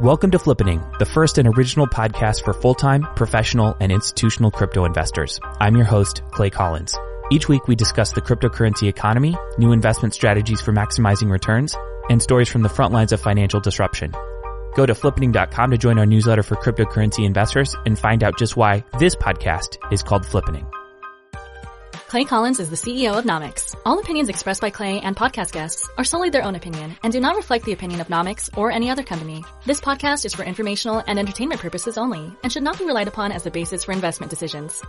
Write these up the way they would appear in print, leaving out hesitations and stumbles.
Welcome to Flippening, the first and original podcast for full-time, professional, and institutional crypto investors. I'm your host, Clay Collins. Each week we discuss the cryptocurrency economy, new investment strategies for maximizing returns, and stories from the front lines of financial disruption. Go to flippening.com to join our newsletter for cryptocurrency investors and find out just why this podcast is called Flippening. Clay Collins is the CEO of Nomics. All opinions expressed by Clay and podcast guests are solely their own opinion and do not reflect the opinion of Nomics or any other company. This podcast is for informational and entertainment purposes only and should not be relied upon as the basis for investment decisions.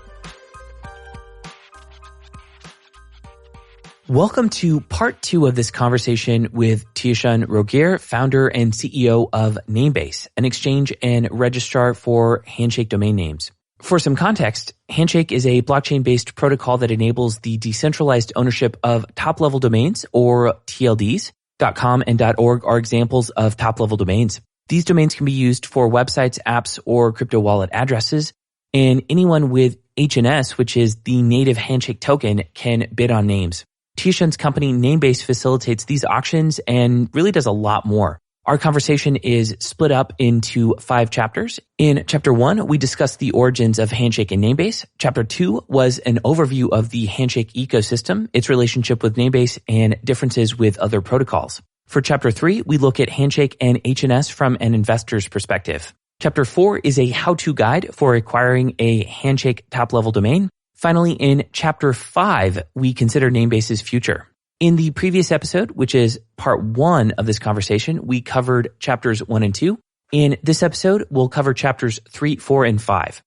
Welcome to part 2 of this conversation with Tieshun Roquerre, founder and CEO of Namebase, an exchange and registrar for Handshake domain names. For some context, Handshake is a blockchain-based protocol that enables the decentralized ownership of top-level domains, or TLDs. .com and .org are examples of top-level domains. These domains can be used for websites, apps, or crypto wallet addresses, and anyone with HNS, which is the native Handshake token, can bid on names. Tieshun's company Namebase facilitates these auctions and really does a lot more. Our conversation is split up into 5 chapters. In Chapter 1, we discussed the origins of Handshake and Namebase. Chapter 2 was an overview of the Handshake ecosystem, its relationship with Namebase, and differences with other protocols. For Chapter 3, we look at Handshake and HNS from an investor's perspective. Chapter 4 is a how-to guide for acquiring a Handshake top-level domain. Finally, in Chapter 5, we consider Namebase's future. In the previous episode, which is part 1 of this conversation, we covered chapters 1 and 2. In this episode, we'll cover chapters 3, 4, and 5.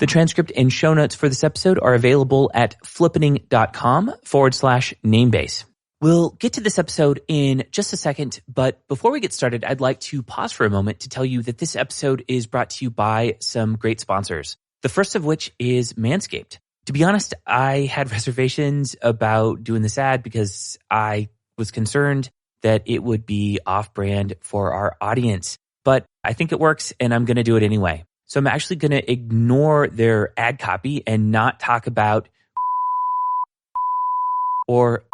The transcript and show notes for this episode are available at flippening.com/namebase. We'll get to this episode in just a second, but before we get started, I'd like to pause for a moment to tell you that this episode is brought to you by some great sponsors. The first of which is Manscaped. To be honest, I had reservations about doing this ad because I was concerned that it would be off-brand for our audience. But I think it works, and I'm going to do it anyway. So I'm actually going to ignore their ad copy and not talk about or...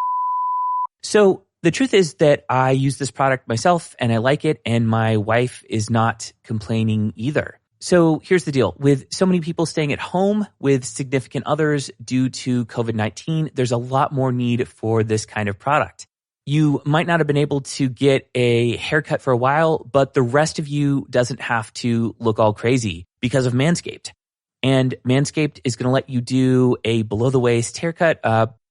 So the truth is that I use this product myself, and I like it, and my wife is not complaining either. So here's the deal. With so many people staying at home with significant others due to COVID-19, there's a lot more need for this kind of product. You might not have been able to get a haircut for a while, but the rest of you doesn't have to look all crazy because of Manscaped. And Manscaped is going to let you do a below-the-waist haircut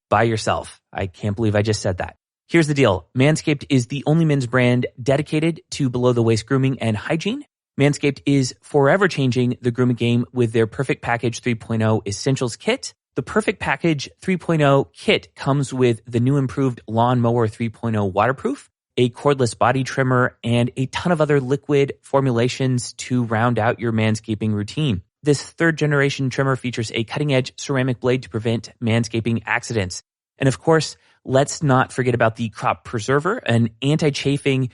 by yourself. I can't believe I just said that. Here's the deal. Manscaped is the only men's brand dedicated to below-the-waist grooming and hygiene. Manscaped is forever changing the grooming game with their Perfect Package 3.0 Essentials Kit. The Perfect Package 3.0 kit comes with the new improved Lawn Mower 3.0 waterproof, a cordless body trimmer, and a ton of other liquid formulations to round out your manscaping routine. This third-generation trimmer features a cutting-edge ceramic blade to prevent manscaping accidents. And of course, let's not forget about the Crop Preserver, an anti-chafing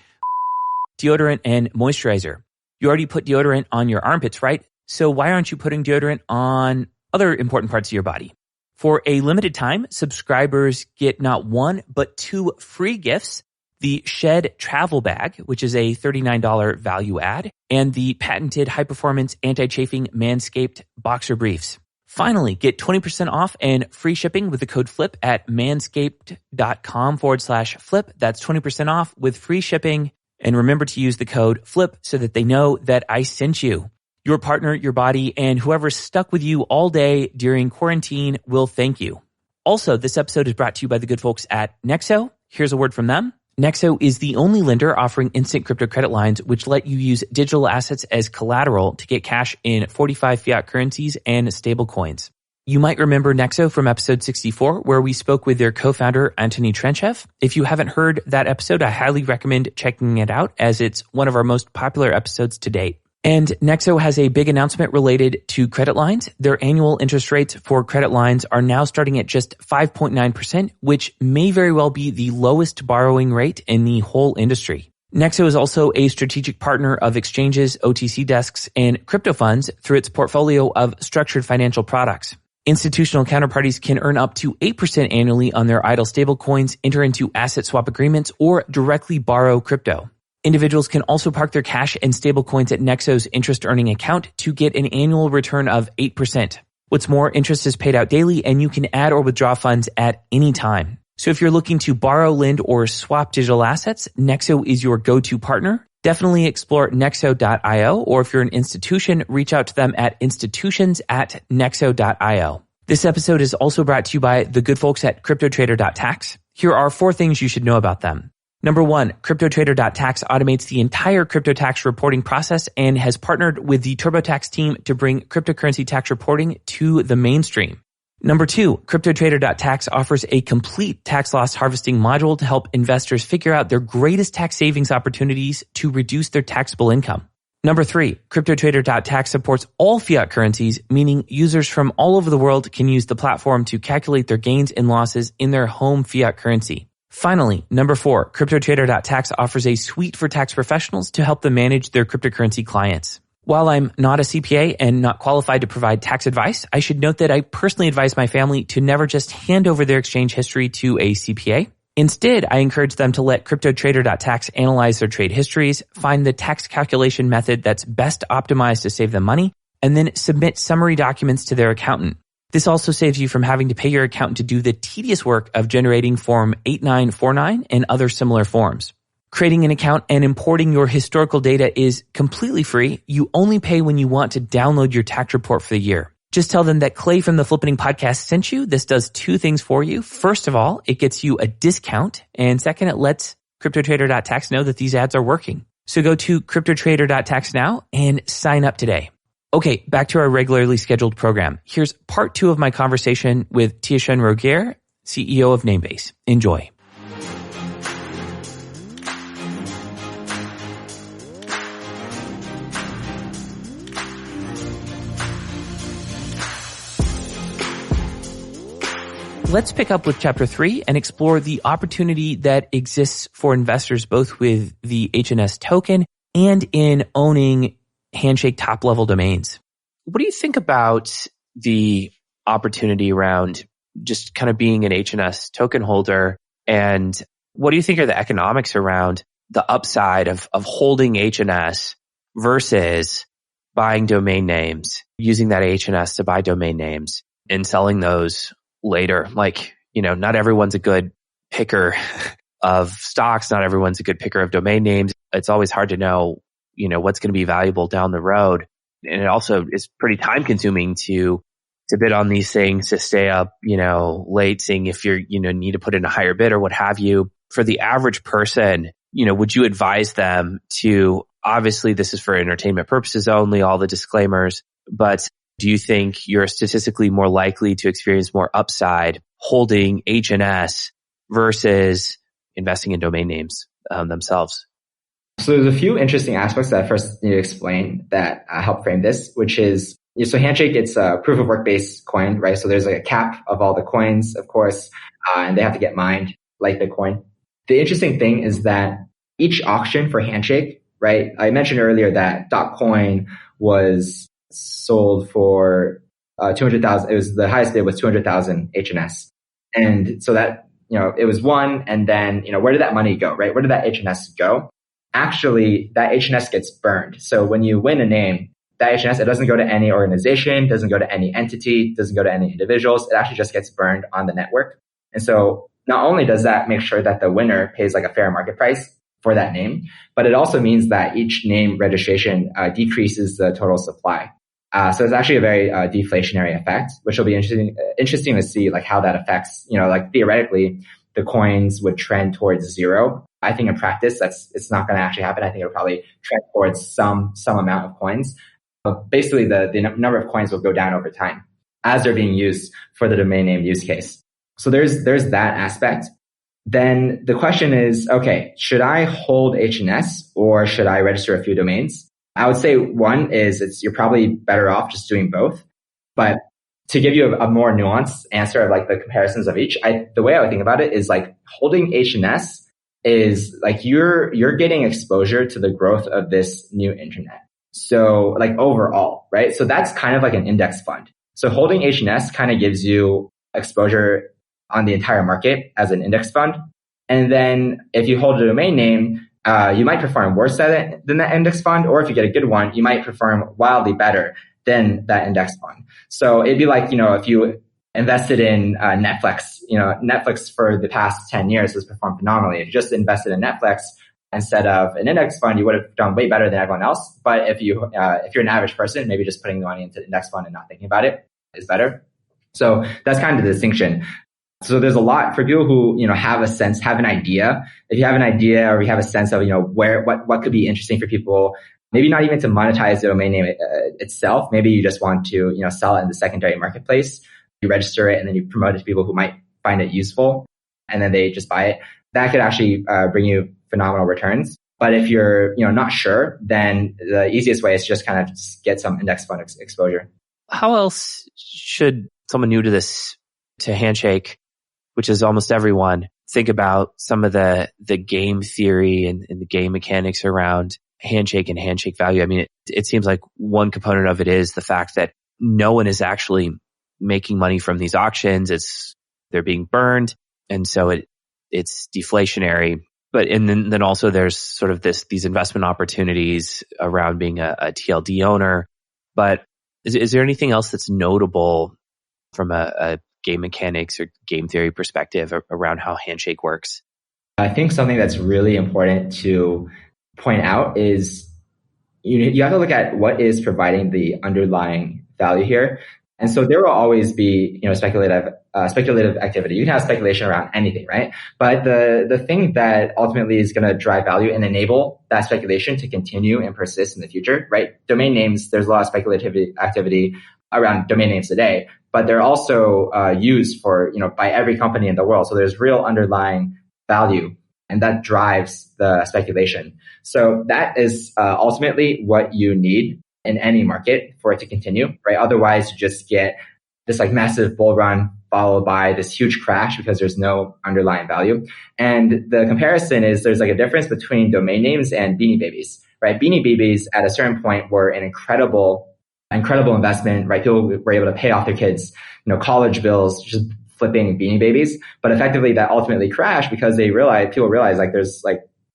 deodorant and moisturizer. You already put deodorant on your armpits, right? So why aren't you putting deodorant on other important parts of your body? For a limited time, subscribers get not 1, but 2 free gifts: the Shed Travel Bag, which is a $39 value add, and the patented high-performance anti-chafing Manscaped Boxer Briefs. Finally, get 20% off and free shipping with the code FLIP at manscaped.com/flip. That's 20% off with free shipping. And remember to use the code FLIP so that they know that I sent you. Your partner, your body, and whoever's stuck with you all day during quarantine will thank you. Also, this episode is brought to you by the good folks at Nexo. Here's a word from them. Nexo is the only lender offering instant crypto credit lines which let you use digital assets as collateral to get cash in 45 fiat currencies and stablecoins. You might remember Nexo from episode 64, where we spoke with their co-founder, Anthony Trenchev. If you haven't heard that episode, I highly recommend checking it out, as it's one of our most popular episodes to date. And Nexo has a big announcement related to credit lines. Their annual interest rates for credit lines are now starting at just 5.9%, which may very well be the lowest borrowing rate in the whole industry. Nexo is also a strategic partner of exchanges, OTC desks, and crypto funds through its portfolio of structured financial products. Institutional counterparties can earn up to 8% annually on their idle stablecoins, enter into asset swap agreements, or directly borrow crypto. Individuals can also park their cash and stablecoins at Nexo's interest-earning account to get an annual return of 8%. What's more, interest is paid out daily, and you can add or withdraw funds at any time. So if you're looking to borrow, lend, or swap digital assets, Nexo is your go-to partner. Definitely explore Nexo.io, or if you're an institution, reach out to them at institutions@Nexo.io. This episode is also brought to you by the good folks at CryptoTrader.tax. Here are 4 things you should know about them. Number 1, CryptoTrader.tax automates the entire crypto tax reporting process and has partnered with the TurboTax team to bring cryptocurrency tax reporting to the mainstream. Number 2, CryptoTrader.tax offers a complete tax loss harvesting module to help investors figure out their greatest tax savings opportunities to reduce their taxable income. Number 3, CryptoTrader.tax supports all fiat currencies, meaning users from all over the world can use the platform to calculate their gains and losses in their home fiat currency. Finally, number 4, CryptoTrader.tax offers a suite for tax professionals to help them manage their cryptocurrency clients. While I'm not a CPA and not qualified to provide tax advice, I should note that I personally advise my family to never just hand over their exchange history to a CPA. Instead, I encourage them to let CryptoTrader.tax analyze their trade histories, find the tax calculation method that's best optimized to save them money, and then submit summary documents to their accountant. This also saves you from having to pay your accountant to do the tedious work of generating Form 8949 and other similar forms. Creating an account and importing your historical data is completely free. You only pay when you want to download your tax report for the year. Just tell them that Clay from the Flippening Podcast sent you. This does 2 things for you. First of all, it gets you a discount. And second, it lets CryptoTrader.tax know that these ads are working. So go to CryptoTrader.tax now and sign up today. Okay, back to our regularly scheduled program. Here's part 2 of my conversation with Tieshun Roquerre, CEO of Namebase. Enjoy. Let's pick up with Chapter 3 and explore the opportunity that exists for investors both with the HNS token and in owning Handshake top-level domains. What do you think about the opportunity around just kind of being an HNS token holder? And what do you think are the economics around the upside of holding HNS versus buying domain names, using that HNS to buy domain names and selling those later? Like, not everyone's a good picker of stocks. Not everyone's a good picker of domain names. It's always hard to know, what's going to be valuable down the road. And it also is pretty time consuming to bid on these things, to stay up, late, seeing if you're, need to put in a higher bid or what have you. For the average person, would you advise them to, obviously this is for entertainment purposes only, all the disclaimers, but do you think you're statistically more likely to experience more upside holding HNS versus investing in domain names themselves? So there's a few interesting aspects that I first need to explain that help frame this, which is, so Handshake, it's a proof of work based coin, right? So there's like a cap of all the coins, of course, and they have to get mined like Bitcoin. The interesting thing is that each auction for Handshake, right? I mentioned earlier that .coin was sold for 200,000. It was the highest bid was 200,000 HNS. And so that, it was one. And then, where did that money go, right? Where did that HNS go? Actually, that HNS gets burned. So when you win a name, that HNS, it doesn't go to any organization, doesn't go to any entity, doesn't go to any individuals. It actually just gets burned on the network. And so not only does that make sure that the winner pays like a fair market price for that name, but it also means that each name registration decreases the total supply. So it's actually a very deflationary effect, which will be interesting to see like how that affects, like theoretically, the coins would trend towards zero. I think in practice, it's not going to actually happen. I think it'll probably trend towards some amount of coins. But basically, the number of coins will go down over time as they're being used for the domain name use case. So there's that aspect. Then the question is, okay, should I hold HNS or should I register a few domains? I would say one is you're probably better off just doing both. But to give you a more nuanced answer of like the comparisons of each, the way I would think about it is like holding HNS is like you're getting exposure to the growth of this new internet. So like overall, right? So that's kind of like an index fund. So holding HNS kind of gives you exposure on the entire market as an index fund. And then if you hold a domain name, you might perform worse than that index fund, or if you get a good one, you might perform wildly better than that index fund. So it'd be like, if you invested in Netflix, Netflix for the past 10 years has performed phenomenally. If you just invested in Netflix instead of an index fund, you would have done way better than everyone else. But if you're an average person, maybe just putting the money into the index fund and not thinking about it is better. So that's kind of the distinction. So there's a lot for people who, have an idea. If you have an idea or you have a sense of, what could be interesting for people, maybe not even to monetize the domain name itself. Maybe you just want to, sell it in the secondary marketplace. You register it and then you promote it to people who might find it useful and then they just buy it. That could actually bring you phenomenal returns. But if you're, not sure, then the easiest way is just kind of get some index fund exposure. How else should someone new to this, to Handshake, which is almost everyone, think about some of the game theory and the game mechanics around Handshake and Handshake value? I mean, it seems like one component of it is the fact that no one is actually making money from these auctions. They're being burned. And so it's deflationary. But, and then also there's sort of these investment opportunities around being a TLD owner. But is there anything else that's notable from a game mechanics or game theory perspective around how Handshake works? I think something that's really important to point out is you have to look at what is providing the underlying value here. And so there will always be, speculative activity. You can have speculation around anything, right? But the thing that ultimately is going to drive value and enable that speculation to continue and persist in the future, right? Domain names, there's a lot of speculative activity around domain names today, but they're also used for, by every company in the world. So there's real underlying value, and that drives the speculation. So that is ultimately what you need in any market for it to continue, right? Otherwise, you just get this massive bull run followed by this huge crash because there's no underlying value. And the comparison is there's a difference between domain names and Beanie Babies, right? Beanie Babies at a certain point were an incredible investment, right? People were able to pay off their kids, college bills, just flipping Beanie Babies. But effectively that ultimately crashed because people realized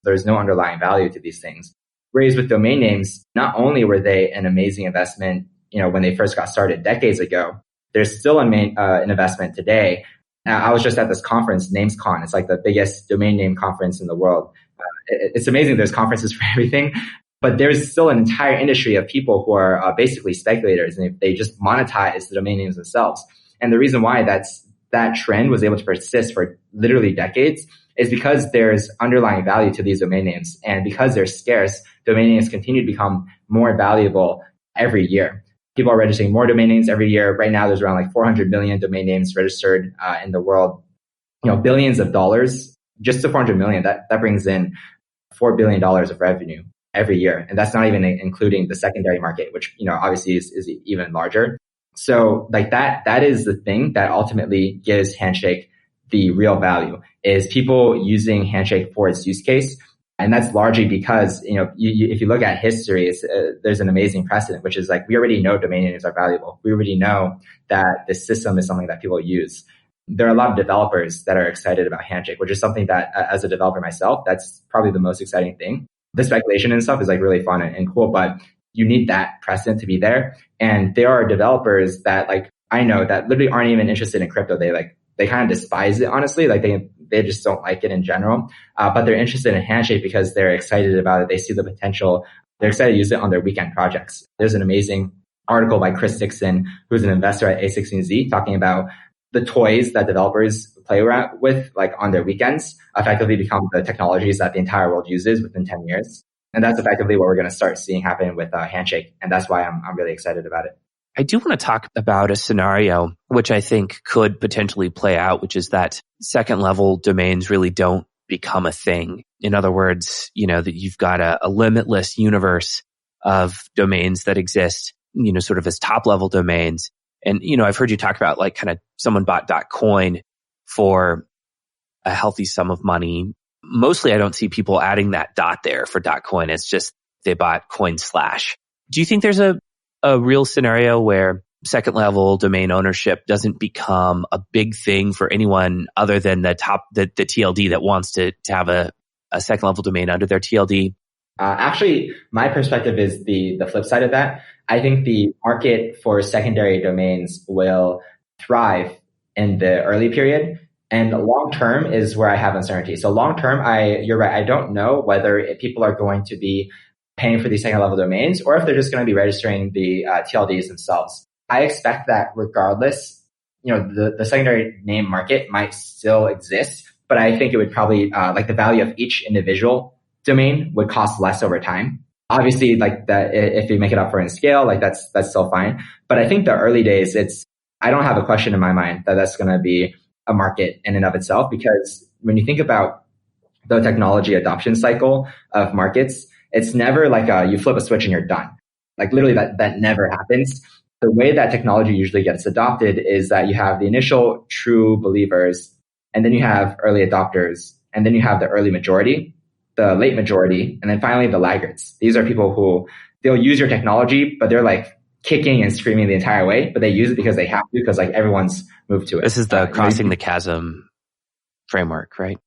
there's no underlying value to these things. Whereas with domain names, not only were they an amazing investment, when they first got started decades ago, there's still an investment today. I was just at this conference, NamesCon. It's the biggest domain name conference in the world. It's amazing. There's conferences for everything, but there's still an entire industry of people who are basically speculators, and they just monetize the domain names themselves. And the reason why that trend was able to persist for literally decades is because there's underlying value to these domain names. And because they're scarce, domain names continue to become more valuable every year. People are registering more domain names every year. Right now, there's around 400 million domain names registered in the world. Billions of dollars, just to 400 million, that brings in $4 billion of revenue every year. And that's not even including the secondary market, which, obviously is even larger. So that is the thing that ultimately gives Handshake the real value, is people using Handshake for its use case. And that's largely because, if you look at history, there's an amazing precedent, which is we already know domain names are valuable. We already know that this system is something that people use. There are a lot of developers that are excited about Handshake, which is something that as a developer myself, that's probably the most exciting thing. The speculation and stuff is really fun and cool, but you need that precedent to be there. And there are developers that I know that literally aren't even interested in crypto. They kind of despise it, honestly. They just don't like it in general. But they're interested in Handshake because they're excited about it. They see the potential. They're excited to use it on their weekend projects. There's an amazing article by Chris Dixon, who's an investor at A16Z, talking about the toys that developers play around with, on their weekends, effectively become the technologies that the entire world uses within 10 years. And that's effectively what we're going to start seeing happen with Handshake. And that's why I'm really excited about it. I do want to talk about a scenario which I think could potentially play out, which is that second level domains really don't become a thing. In other words, that you've got a limitless universe of domains that exist, sort of as top level domains. And, I've heard you talk about kind of someone bought .coin for a healthy sum of money. Mostly I don't see people adding that dot there for .coin. It's just they bought coin/. Do you think there's a real scenario where second level domain ownership doesn't become a big thing for anyone other than the TLD that wants to have a a second level domain under their TLD? Actually, my perspective is the flip side of that. I think the market for secondary domains will thrive in the early period, and long term is where I have uncertainty. So long term, you're right. I don't know whether people are going to be paying for these second level domains or if they're just going to be registering the TLDs themselves. I expect that regardless, the secondary name market might still exist, but I think it would probably like the value of each individual domain would cost less over time. Obviously, like that, if you make it up for in scale, like that's still fine. But I think the early days, I don't have a question in my mind that that's going to be a market in and of itself, because when you think about the technology adoption cycle of markets, it's never like you flip a switch and you're done. Like literally that never happens. The way that technology usually gets adopted is that you have the initial true believers, and then you have early adopters, and then you have the early majority, the late majority, and then finally the laggards. These are people who they'll use your technology, but they're like kicking and screaming the entire way, but they use it because they have to, because like everyone's moved to it. This is the crossing the chasm framework, right?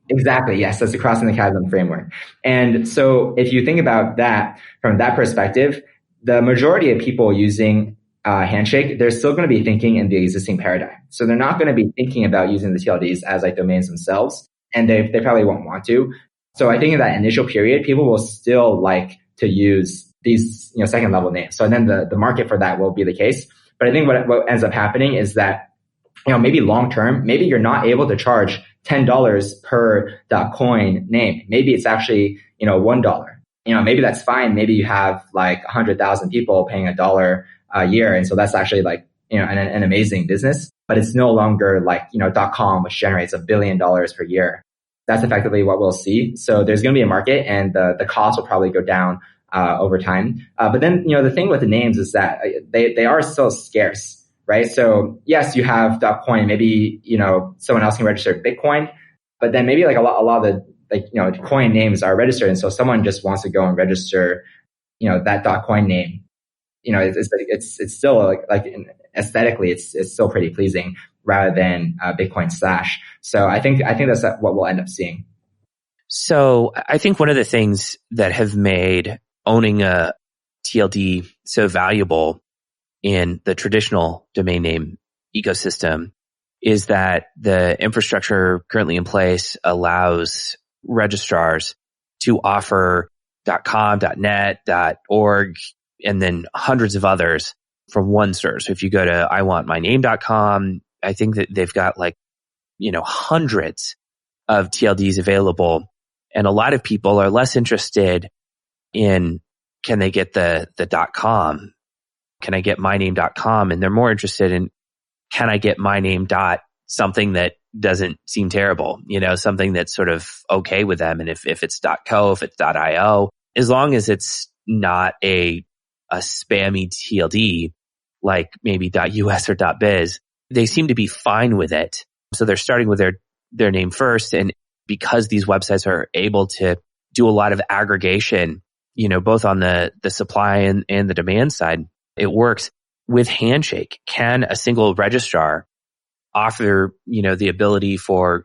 Exactly. Yes. That's the crossing the chasm framework. And so if you think about that from that perspective, the majority of people using Handshake, they're still going to be thinking in the existing paradigm. So they're not going to be thinking about using the TLDs as like domains themselves, and they probably won't want to. So I think in that initial period, people will still like to use these, second level names. So then the market for that will be the case. But I think what ends up happening is that, maybe long term, maybe you're not able to charge $10 per .coin name. Maybe it's actually, $1. Maybe that's fine. Maybe you have like 100,000 people paying $1 a year. And so that's actually like, an amazing business, but it's no longer like, .com, which generates $1 billion per year. That's effectively what we'll see. So there's going to be a market, and the cost will probably go down over time. But then, the thing with the names is that they are still scarce, right? So yes, you have .coin. Maybe, someone else can register Bitcoin, but then maybe like a lot of the coin names are registered. And so someone just wants to go and register, that .coin name. It's still like aesthetically, it's still pretty pleasing rather than Bitcoin Slash. So I think that's what we'll end up seeing. So I think one of the things that have made owning a TLD so valuable in the traditional domain name ecosystem is that the infrastructure currently in place allows registrars to offer .com, .net, .org, and then hundreds of others from one source. So if you go to iwantmyname.com, I think that they've got like, hundreds of TLDs available. And a lot of people are less interested in, can they get the .com? Can I get myname.com? And they're more interested in, can I get myname something that doesn't seem terrible, something that's sort of okay with them. And if it's .co, if it's .io, as long as it's not a spammy TLD, like maybe .us or .biz, they seem to be fine with it. So they're starting with their name first. And because these websites are able to do a lot of aggregation, both on the supply and the demand side, it works. With Handshake, can a single registrar offer, the ability for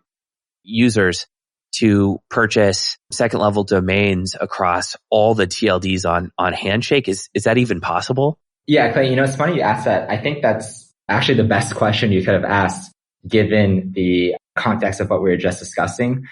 users to purchase second level domains across all the TLDs on Handshake? Is that even possible? Yeah, Clay, it's funny you asked that. I think that's actually the best question you could have asked given the context of what we were just discussing.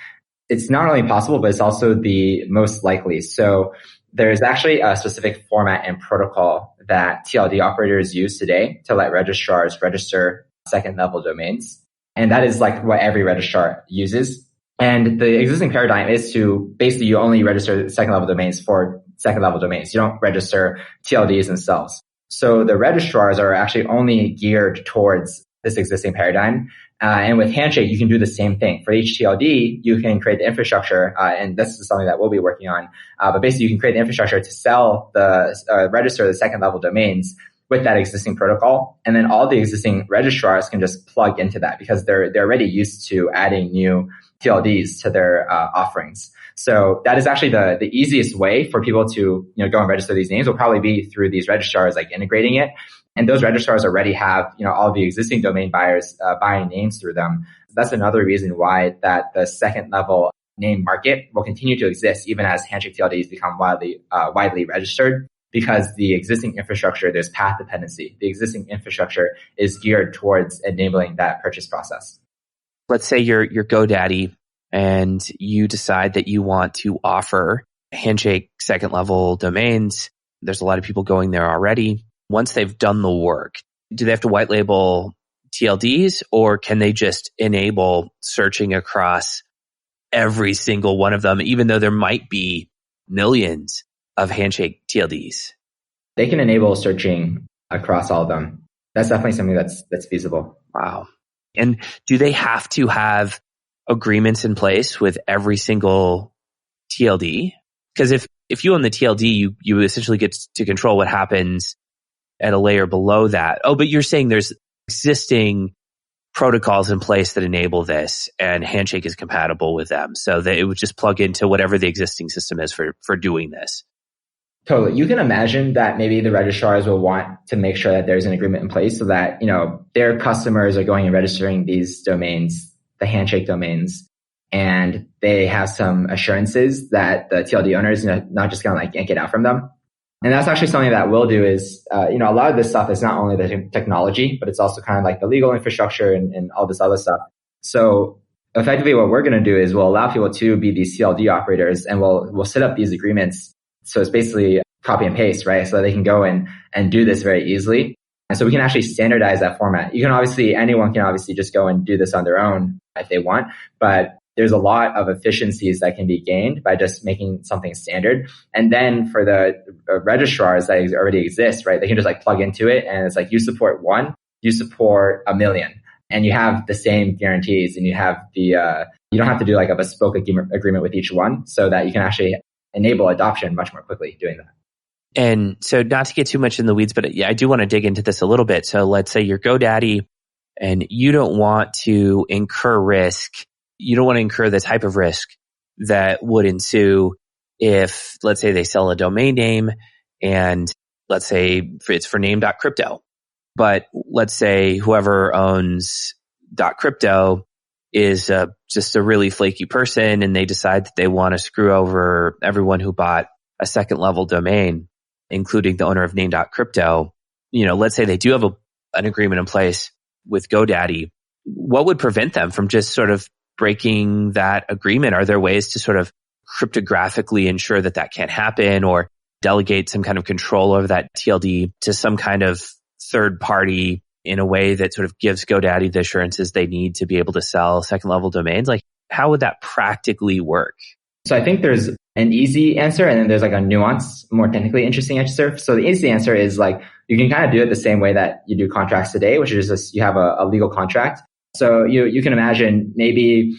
It's not only possible, but it's also the most likely. So there's actually a specific format and protocol that TLD operators use today to let registrars register second level domains. And that is like what every registrar uses. And the existing paradigm is to basically you only register second level domains for second level domains. You don't register TLDs themselves. So the registrars are actually only geared towards this existing paradigm. And with Handshake, you can do the same thing. For each TLD, you can create the infrastructure, and this is something that we'll be working on. But basically, you can create the infrastructure to sell register the second level domains with that existing protocol. And then all the existing registrars can just plug into that because they're already used to adding new TLDs to their offerings. So that is actually the easiest way for people to go and register these names will probably be through these registrars, like integrating it. And those registrars already have all the existing domain buyers buying names through them. That's another reason why that the second level name market will continue to exist even as handshake TLDs become widely registered, because the existing infrastructure, there's path dependency. The existing infrastructure is geared towards enabling that purchase process. Let's say you're GoDaddy and you decide that you want to offer handshake second level domains. There's a lot of people going there already. Once they've done the work, do they have to white label TLDs, or can they just enable searching across every single one of them, even though there might be millions of handshake TLDs? They can enable searching across all of them. That's definitely something that's feasible. Wow. And do they have to have agreements in place with every single TLD? Because if you own the TLD, you essentially get to control what happens at a layer below that. Oh, but you're saying there's existing protocols in place that enable this, and Handshake is compatible with them, so that it would just plug into whatever the existing system is for doing this. Totally. You can imagine that maybe the registrars will want to make sure that there's an agreement in place so that, their customers are going and registering these domains, the handshake domains, and they have some assurances that the TLD owners not just going to like yank it out from them. And that's actually something that we'll do is, a lot of this stuff is not only the technology, but it's also kind of like the legal infrastructure and all this other stuff. So effectively what we're going to do is we'll allow people to be these CLD operators, and we'll set up these agreements. So it's basically copy and paste, right? So they can go and do this very easily. And so we can actually standardize that format. Anyone can obviously just go and do this on their own if they want, but there's a lot of efficiencies that can be gained by just making something standard. And then for the registrars that already exist, right, they can just like plug into it, and it's like, you support 1, you support 1,000,000, and you have the same guarantees, and you have you don't have to do like a bespoke agreement with each one, so that you can actually enable adoption much more quickly doing that. And so not to get too much in the weeds, but yeah, I do want to dig into this a little bit. So let's say you're GoDaddy and you don't want to incur risk. You don't want to incur the type of risk that would ensue if, let's say, they sell a domain name, and let's say it's for name.crypto. But let's say whoever owns .crypto is just a really flaky person, and they decide that they want to screw over everyone who bought a second level domain, including the owner of name.crypto. Let's say they do have an agreement in place with GoDaddy. What would prevent them from just sort of breaking that agreement? Are there ways to sort of cryptographically ensure that can't happen, or delegate some kind of control over that TLD to some kind of third party in a way that sort of gives GoDaddy the assurances they need to be able to sell second level domains? Like, how would that practically work? So I think there's an easy answer, and then there's like a nuanced, more technically interesting answer. So the easy answer is like, you can kind of do it the same way that you do contracts today, which is just you have a legal contract. So you can imagine maybe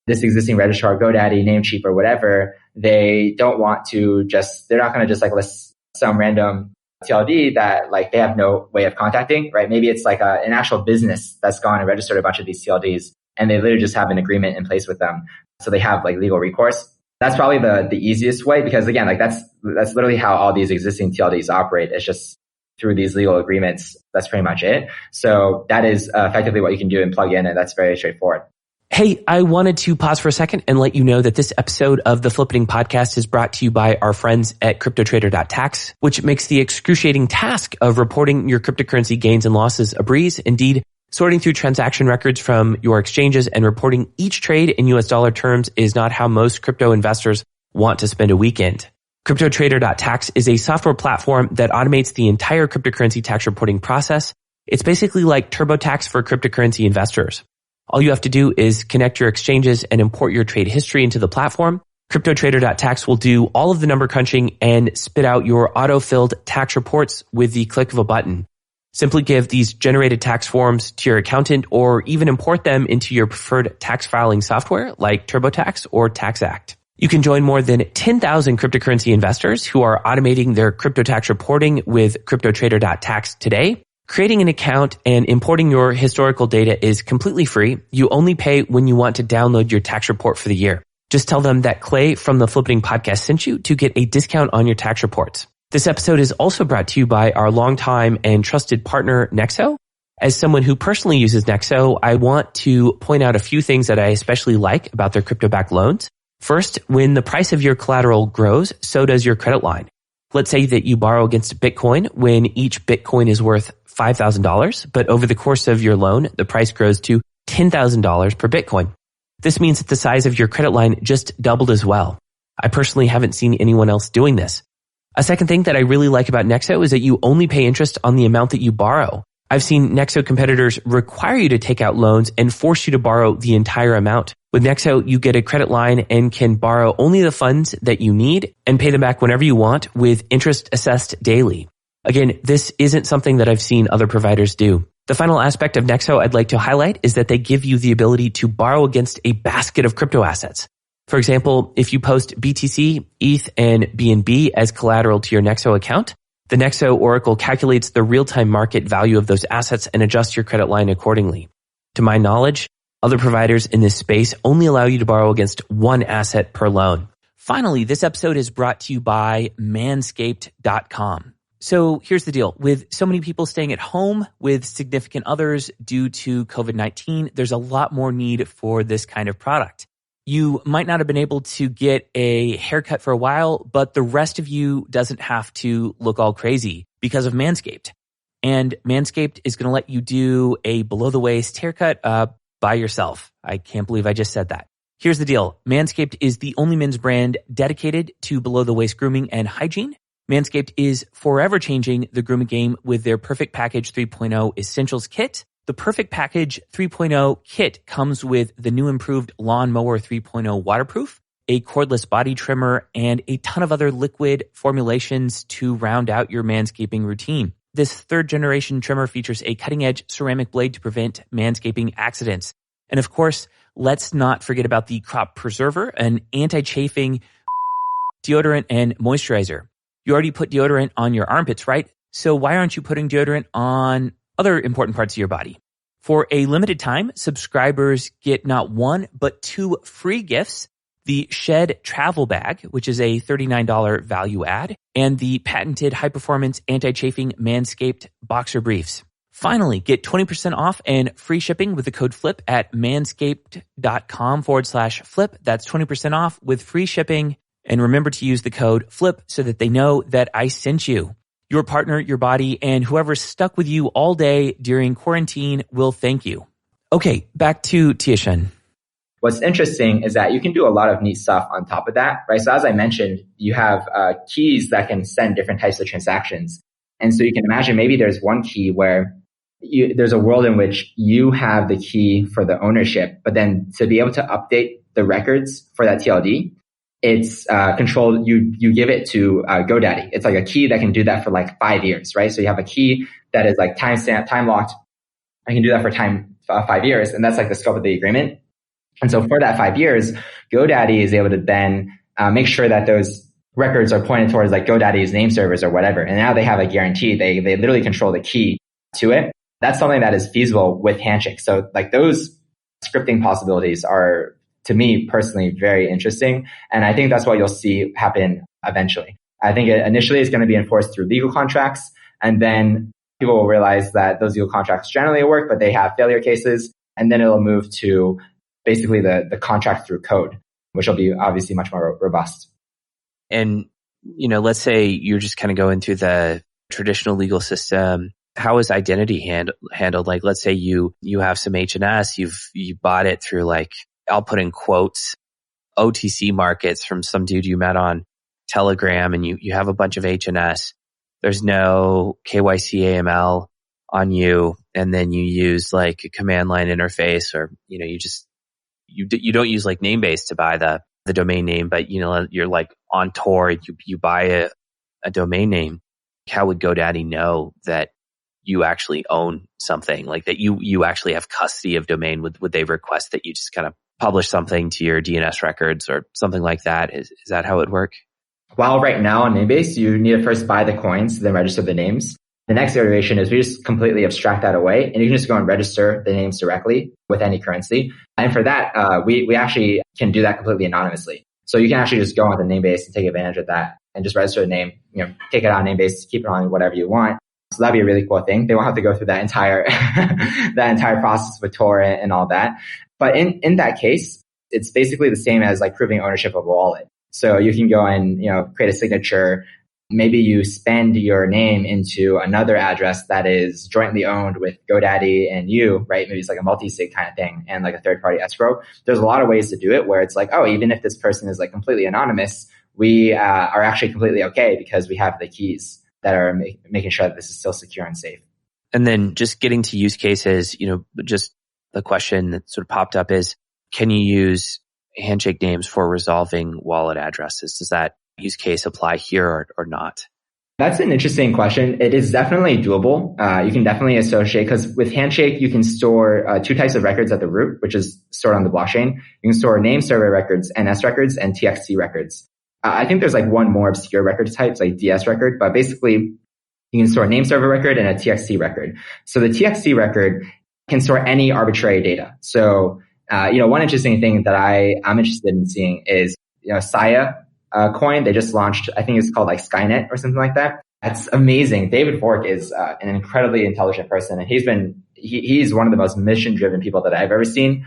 this existing registrar, GoDaddy, Namecheap, or whatever, they're not going to just like list some random TLD that like they have no way of contacting, right? Maybe it's like an actual business that's gone and registered a bunch of these TLDs, and they literally just have an agreement in place with them. So they have like legal recourse. That's probably the easiest way, because again, like that's literally how all these existing TLDs operate. It's just through these legal agreements. That's pretty much it. So that is effectively what you can do and plug in, and that's very straightforward. Hey, I wanted to pause for a second and let you know that this episode of the Flippening Podcast is brought to you by our friends at CryptoTrader.tax, which makes the excruciating task of reporting your cryptocurrency gains and losses a breeze. Indeed, sorting through transaction records from your exchanges and reporting each trade in US dollar terms is not how most crypto investors want to spend a weekend. CryptoTrader.tax is a software platform that automates the entire cryptocurrency tax reporting process. It's basically like TurboTax for cryptocurrency investors. All you have to do is connect your exchanges and import your trade history into the platform. CryptoTrader.tax will do all of the number crunching and spit out your auto-filled tax reports with the click of a button. Simply give these generated tax forms to your accountant, or even import them into your preferred tax filing software like TurboTax or TaxAct. You can join more than 10,000 cryptocurrency investors who are automating their crypto tax reporting with CryptoTrader.tax today. Creating an account and importing your historical data is completely free. You only pay when you want to download your tax report for the year. Just tell them that Clay from the Flippening Podcast sent you to get a discount on your tax reports. This episode is also brought to you by our longtime and trusted partner, Nexo. As someone who personally uses Nexo, I want to point out a few things that I especially like about their crypto-backed loans. First, when the price of your collateral grows, so does your credit line. Let's say that you borrow against Bitcoin when each Bitcoin is worth $5,000, but over the course of your loan, the price grows to $10,000 per Bitcoin. This means that the size of your credit line just doubled as well. I personally haven't seen anyone else doing this. A second thing that I really like about Nexo is that you only pay interest on the amount that you borrow. I've seen Nexo competitors require you to take out loans and force you to borrow the entire amount. With Nexo, you get a credit line and can borrow only the funds that you need and pay them back whenever you want with interest assessed daily. Again, this isn't something that I've seen other providers do. The final aspect of Nexo I'd like to highlight is that they give you the ability to borrow against a basket of crypto assets. For example, if you post BTC, ETH, and BNB as collateral to your Nexo account, the Nexo Oracle calculates the real-time market value of those assets and adjusts your credit line accordingly. To my knowledge, other providers in this space only allow you to borrow against one asset per loan. Finally, this episode is brought to you by Manscaped.com. So here's the deal. With so many people staying at home with significant others due to COVID-19, there's a lot more need for this kind of product. You might not have been able to get a haircut for a while, but the rest of you doesn't have to look all crazy because of Manscaped. And Manscaped is going to let you do a below-the-waist haircut by yourself. I can't believe I just said that. Here's the deal. Manscaped is the only men's brand dedicated to below-the-waist grooming and hygiene. Manscaped is forever changing the grooming game with their Perfect Package 3.0 Essentials Kit. The Perfect Package 3.0 kit comes with the new improved Lawnmower 3.0 waterproof, a cordless body trimmer, and a ton of other liquid formulations to round out your manscaping routine. This third-generation trimmer features a cutting-edge ceramic blade to prevent manscaping accidents. And of course, let's not forget about the Crop Preserver, an anti-chafing deodorant and moisturizer. You already put deodorant on your armpits, right? So why aren't you putting deodorant on other important parts of your body? For a limited time, subscribers get not one, but 2 free gifts: the Shed Travel Bag, which is a $39 value add, and the patented high-performance anti-chafing Manscaped Boxer Briefs. Finally, get 20% off and free shipping with the code FLIP at manscaped.com/flip. That's 20% off with free shipping. And remember to use the code FLIP so that they know that I sent you. Your partner, your body, and whoever's stuck with you all day during quarantine will thank you. Okay, back to Tieshun. What's interesting is that you can do a lot of neat stuff on top of that, right? So as I mentioned, you have keys that can send different types of transactions. And so you can imagine maybe there's one key where there's a world in which you have the key for the ownership, but then to be able to update the records for that TLD, it's controlled. You give it to GoDaddy. It's like a key that can do that for like 5 years, right? So you have a key that is like timestamp, time locked. I can do that for 5 years, and that's like the scope of the agreement. And so for that 5 years, GoDaddy is able to then make sure that those records are pointed towards like GoDaddy's name servers or whatever. And now they have a guarantee. They literally control the key to it. That's something that is feasible with Handshake. So like those scripting possibilities are, to me personally, very interesting. And I think that's what you'll see happen eventually. I think initially it's going to be enforced through legal contracts. And then people will realize that those legal contracts generally work, but they have failure cases. And then it'll move to basically the contract through code, which will be obviously much more robust. And, let's say you're just kind of going through the traditional legal system. How is identity handled? Like, let's say you have some H&S, you bought it through like, I'll put in quotes, OTC markets from some dude you met on Telegram, and you have a bunch of H&S. There's no KYC AML on you, and then you use like a command line interface, or you don't use like Namebase to buy the domain name, but you're like on Tor, you buy a domain name. How would GoDaddy know that you actually own something, like that you actually have custody of domain? Would they request that you just kind of publish something to your DNS records or something like that? Is that how it would work? While right now on Namebase, you need to first buy the coins, then register the names. The next iteration is we just completely abstract that away, and you can just go and register the names directly with any currency. And for that, we actually can do that completely anonymously. So you can actually just go on the Namebase and take advantage of that and just register the name, take it on Namebase, keep it on whatever you want. So that'd be a really cool thing. They won't have to go through that entire process with Tor and all that. But in that case, It's basically the same as like proving ownership of a wallet. So you can go and, create a signature. Maybe you spend your name into another address that is jointly owned with GoDaddy and you, right? Maybe it's like a multi-sig kind of thing and like a third-party escrow. There's a lot of ways to do it where it's like, oh, even if this person is like completely anonymous, we are actually completely okay because we have the keys that are making sure that this is still secure and safe. And then just getting to use cases, just the question that sort of popped up is, can you use handshake names for resolving wallet addresses? Does that use case apply here or not? That's an interesting question. It is definitely doable. You can definitely associate, because with Handshake, you can store two types of records at the root, which is stored on the blockchain. You can store name server records, NS records, and TXT records. I think there's like one more obscure record type, like DS record, but basically you can store a name server record and a TXT record. So the TXT record can store any arbitrary data. So, one interesting thing that I'm interested in seeing is, Saya coin. They just launched, I think it's called like Skynet or something like that. That's amazing. David Fork is an incredibly intelligent person, and he's one of the most mission driven people that I've ever seen,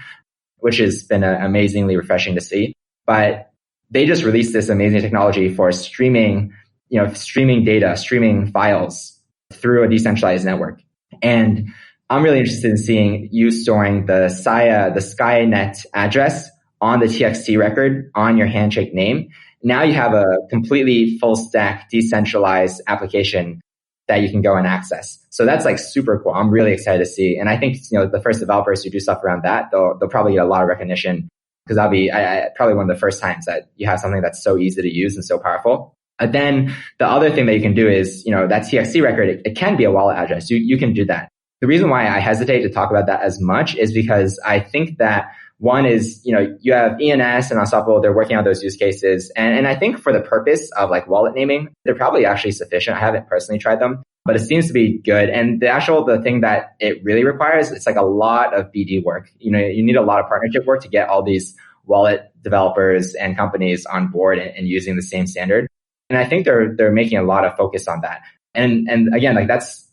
which has been amazingly refreshing to see. But they just released this amazing technology for streaming data, streaming files through a decentralized network. And I'm really interested in seeing you storing the Skynet address on the TXT record on your Handshake name. Now you have a completely full stack decentralized application that you can go and access. So that's like super cool. I'm really excited to see. And I think, the first developers who do stuff around that, they'll probably get a lot of recognition, because that'll be probably one of the first times that you have something that's so easy to use and so powerful. And then the other thing that you can do is, that TXT record, it can be a wallet address. You can do that. The reason why I hesitate to talk about that as much is because I think that one is, you have ENS and Unstoppable, they're working on those use cases. And I think for the purpose of like wallet naming, they're probably actually sufficient. I haven't personally tried them, but it seems to be good. And the thing that it really requires, it's like a lot of BD work. You need a lot of partnership work to get all these wallet developers and companies on board and using the same standard. And I think they're making a lot of focus on that. And again, like that's,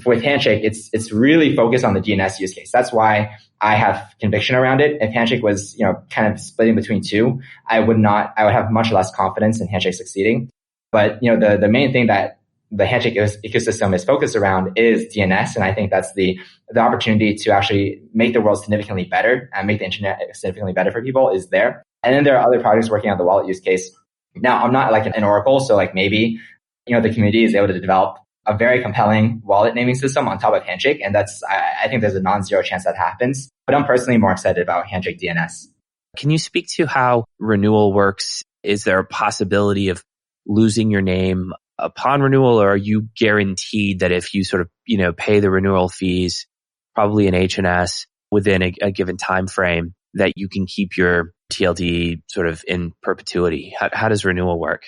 with Handshake, it's really focused on the DNS use case. That's why I have conviction around it. If Handshake was, kind of splitting between two, I would have much less confidence in Handshake succeeding. But, the main thing that the Handshake ecosystem is focused around is DNS. And I think that's the opportunity to actually make the world significantly better and make the internet significantly better for people is there. And then there are other projects working on the wallet use case. Now, I'm not like an oracle, so like maybe, the community is able to develop a very compelling wallet naming system on top of Handshake. And I think there's a non-zero chance that happens. But I'm personally more excited about Handshake DNS. Can you speak to how Renewal works? Is there a possibility of losing your name upon renewal, or are you guaranteed that if you sort of, pay the renewal fees, probably an HNS within a given time frame, that you can keep your TLD sort of in perpetuity? How does Renewal work?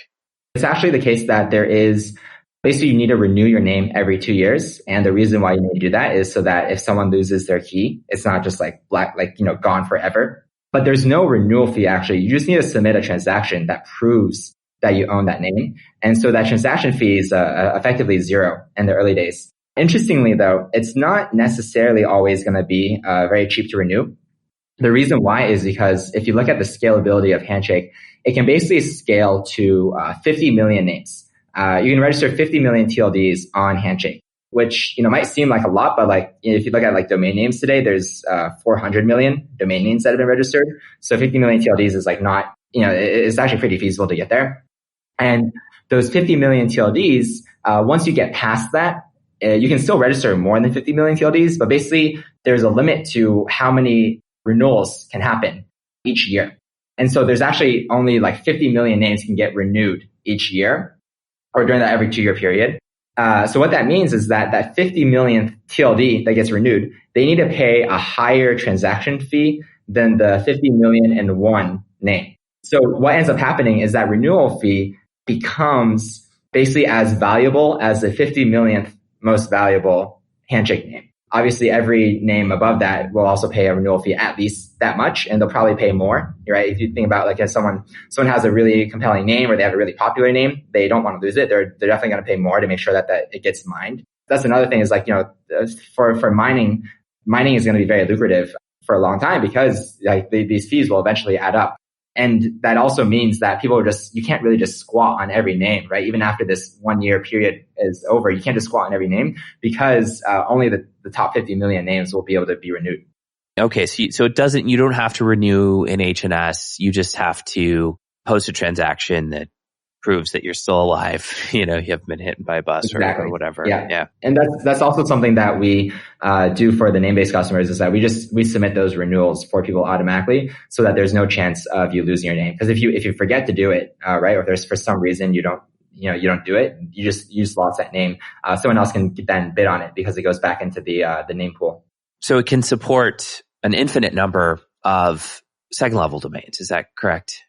It's actually the case that there is, basically you need to renew your name every 2 years. And the reason why you need to do that is so that if someone loses their key, it's not just like gone forever. But there's no renewal fee actually. You just need to submit a transaction that proves that you own that name. And so that transaction fee is effectively zero in the early days. Interestingly though, it's not necessarily always going to be very cheap to renew. The reason why is because if you look at the scalability of Handshake, it can basically scale to 50 million names. You can register 50 million TLDs on Handshake, which, might seem like a lot, but like, if you look at like domain names today, there's 400 million domain names that have been registered. So 50 million TLDs is like not, it's actually pretty feasible to get there. And those 50 million TLDs, once you get past that, you can still register more than 50 million TLDs, but basically there's a limit to how many renewals can happen each year. And so there's actually only like 50 million names can get renewed each year, or during that every 2-year period. So what that means is that 50 million TLD that gets renewed, they need to pay a higher transaction fee than the 50 million and one name. So what ends up happening is that renewal fee becomes basically as valuable as the 50 millionth most valuable Handshake name. Obviously, every name above that will also pay a renewal fee at least that much, and they'll probably pay more, right? If you think about like if someone has a really compelling name or they have a really popular name, they don't want to lose it. They're definitely going to pay more to make sure that it gets mined. That's another thing is like, for mining is going to be very lucrative. for a long time because like these fees will eventually add up. And that also means that people are you can't really just squat on every name, right? Even after this 1 year period is over, you can't just squat on every name because only the top 50 million names will be able to be renewed. Okay, so you don't have to renew an HNS. You just have to post a transaction that proves that you're still alive. You haven't been hit by a bus Exactly. or whatever. Yeah. And that's also something that we do for the Namebase customers is that we submit those renewals for people automatically so that there's no chance of you losing your name. Because if you forget to do it, right, or if there's for some reason you don't do it, you just lost that name. Someone else can then bid on it because it goes back into the name pool. So it can support an infinite number of second level domains. Is that correct?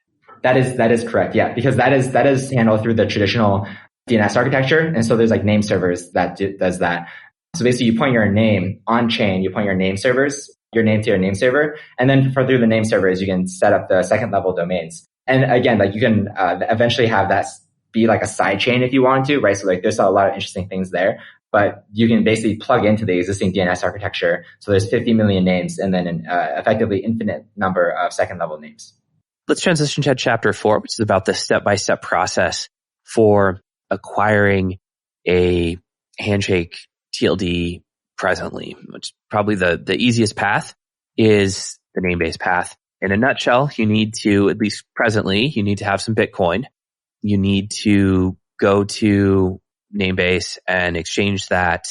That is correct. Yeah, because that is handled through the traditional DNS architecture. And so there's like name servers that does that. So basically you point your name on chain, you point your name servers, your name to your name server. And then through the name servers, you can set up the second level domains. And again, like you can eventually have that be like a side chain if you want to, right? So like there's a lot of interesting things there, but you can basically plug into the existing DNS architecture. So there's 50 million names and then an effectively infinite number of second level names. Let's transition to chapter 4, which is about the step-by-step process for acquiring a Handshake TLD presently, which is probably the easiest path is the Namebase path. In a nutshell, you need to, at least presently, you need to have some Bitcoin. You need to go to Namebase and exchange that.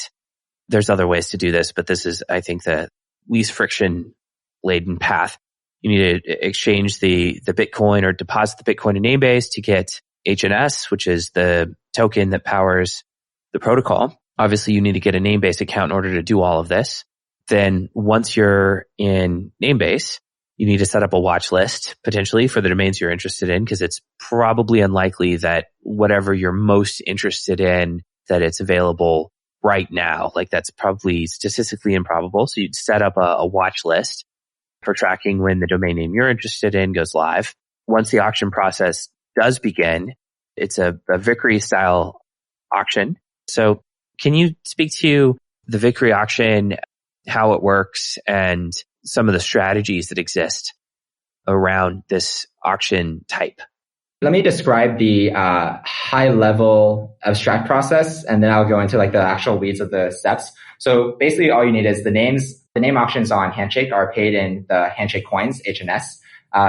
There's other ways to do this, but this is, I think, the least friction-laden path. You need to exchange the Bitcoin or deposit the Bitcoin in Namebase to get HNS, which is the token that powers the protocol. Obviously, you need to get a Namebase account in order to do all of this. Then once you're in Namebase, you need to set up a watch list potentially for the domains you're interested in, because it's probably unlikely that whatever you're most interested in, that it's available right now. Like that's probably statistically improbable. So you'd set up a watch list for tracking when the domain name you're interested in goes live. Once the auction process does begin, it's a Victory style auction. So can you speak to the Victory auction, how it works, and some of the strategies that exist around this auction type? Let me describe the high level abstract process, and then I'll go into like the actual weeds of the steps. So basically all you need is the names. The name auctions on Handshake are paid in the Handshake coins, HNS.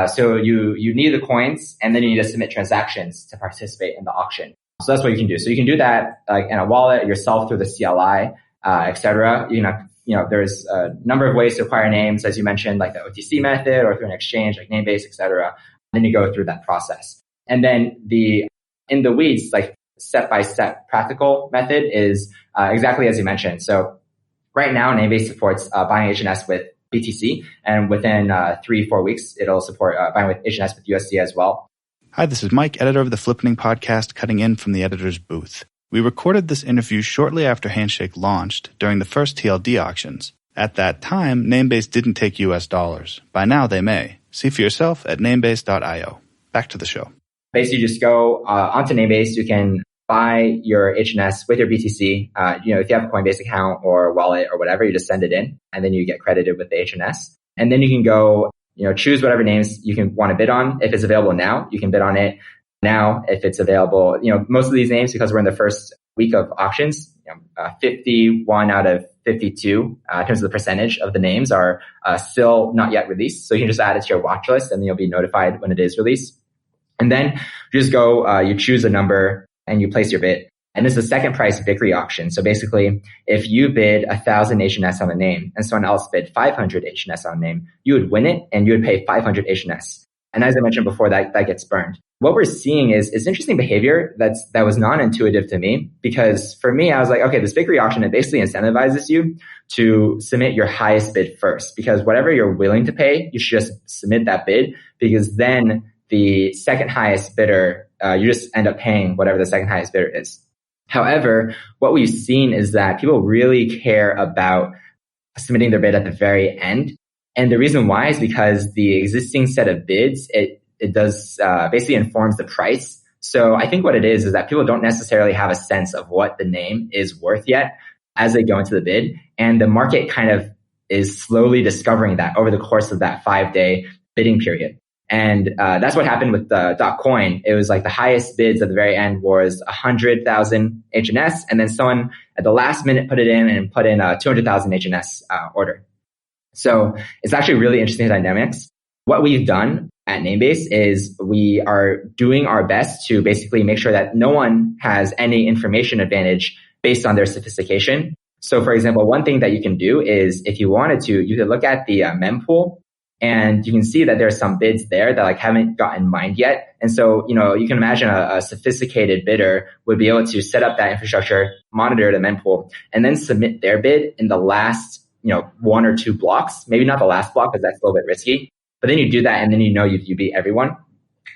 So you need the coins, and then you need to submit transactions to participate in the auction. So that's what you can do. So you can do that like in a wallet yourself through the CLI, etc. There's a number of ways to acquire names, as you mentioned, like the OTC method or through an exchange like Namebase, etc. Then you go through that process. And then in the weeds, like step-by-step practical method is exactly as you mentioned. So right now, Namebase supports buying HNS with BTC, and within 3-4 weeks, it'll support buying with HNS with USD as well. Hi, this is Mike, editor of the Flippening podcast, cutting in from the editor's booth. We recorded this interview shortly after Handshake launched during the first TLD auctions. At that time, Namebase didn't take US dollars. By now, they may. See for yourself at namebase.io. Back to the show. Basically, you just go onto Namebase. You can buy your HNS with your BTC. If you have a Coinbase account or wallet or whatever, you just send it in, and then you get credited with the HNS. And then you can go, choose whatever names you can want to bid on. If it's available now, you can bid on it now. If it's available, most of these names, because we're in the first week of auctions, 51 out of 52 in terms of the percentage of the names are still not yet released. So you can just add it to your watch list, and then you'll be notified when it is released. And then you just go, you choose a number and you place your bid. And this is the second price Victory auction. So basically, if you bid 1,000 HNS on a name and someone else bid 500 HNS on a name, you would win it and you would pay 500 HNS. And as I mentioned before, that gets burned. What we're seeing is interesting behavior that was non-intuitive to me, because for me, I was like, okay, this Victory auction, it basically incentivizes you to submit your highest bid first, because whatever you're willing to pay, you should just submit that bid, because then the second highest bidder, you just end up paying whatever the second highest bidder is. However, what we've seen is that people really care about submitting their bid at the very end. And the reason why is because the existing set of bids, it does basically informs the price. So I think what it is that people don't necessarily have a sense of what the name is worth yet as they go into the bid. And the market kind of is slowly discovering that over the course of that 5-day bidding period. And that's what happened with the .coin. It was like the highest bids at the very end was 100,000 HNS, and then someone at the last minute put in a 200,000 HNS order. So it's actually really interesting dynamics. What we've done at Namebase is we are doing our best to basically make sure that no one has any information advantage based on their sophistication. So for example, one thing that you can do is if you wanted to, you could look at the mempool, and you can see that there are some bids there that like haven't gotten mined yet. And so, you can imagine a sophisticated bidder would be able to set up that infrastructure, monitor the mempool, and then submit their bid in the last, 1 or 2 blocks. Maybe not the last block because that's a little bit risky. But then you do that and then you beat everyone.